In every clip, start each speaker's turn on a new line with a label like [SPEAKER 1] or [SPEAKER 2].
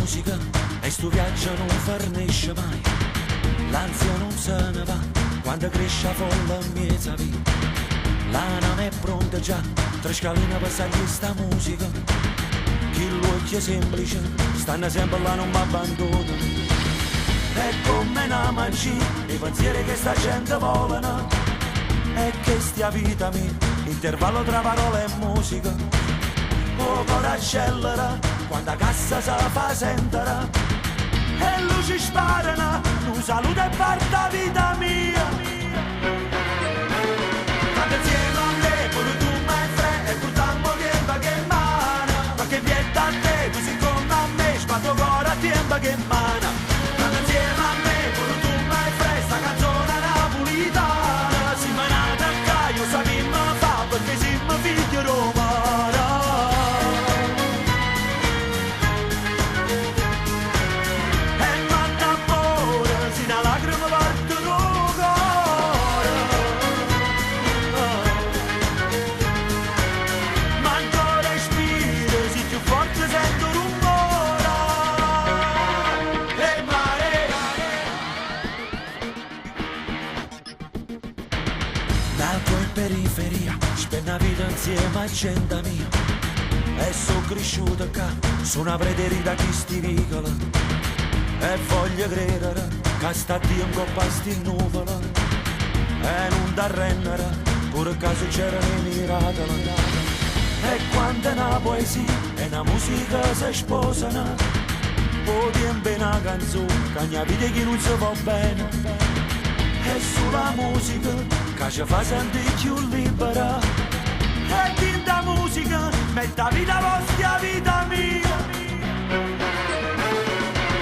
[SPEAKER 1] musica e sto viaggio non farnesce mai. L'ansia non se ne va quando cresce a folla miezza vita. L'anima è pronta già, tre scaline per salire sta musica. Chi l'occhio semplice, stanno sempre là, non mi abbandonano. È come una magia, i pensieri che sta gente volano. E che stia vita mia, intervallo tra parole e musica. Oh, cuore accelera, quando a cassa si fa sentire. E luci sparano, un saluto e parta vita mia. Canta insieme a me, pure tu mi fai, e portiamo tempo che mana. Perché vieta a te, così come a me, spatto cuore a tempo che mana. Canta insieme a me, pure tu mi fai, sta canzone napolitana. Si me ne attacca, io sappiamo fa, perché siamo figli romana. Nato in periferia, spendo la vita insieme a gente mia. E sono cresciuto qua, su una prateria che sti vicoli. E voglio credere che sta Dio in coppa sti nuvole. E non da rendere, pure caso c'era le miracoli. E quando è una poesia e una musica si sposano, poi tempo una canzone che ogni vita che non si va bene. E sulla musica che ci fa sentire più libera. E tinta musica mette la vita vostra vita mia.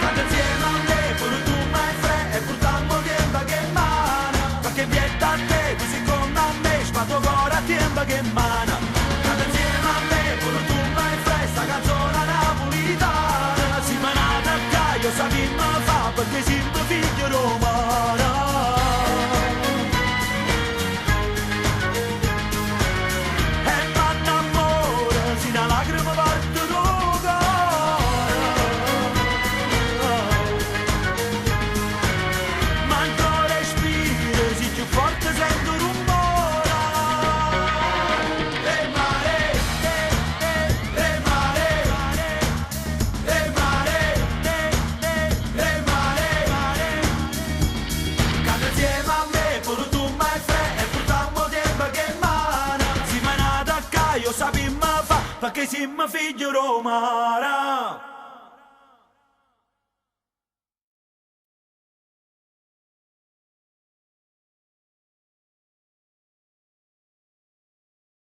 [SPEAKER 1] Canta insieme a me, pure tu mi fai, e portiamo tempo che mana. Perché vieta a te, così come a me, spatto cuore a tempo che mana. Canta insieme a me, pure tu mi fai, sta canzone napolitana. Si me ne attacca, io sappiamo fa, perché siamo figli romana. Io sappiamo fa, perché siamo figli romana.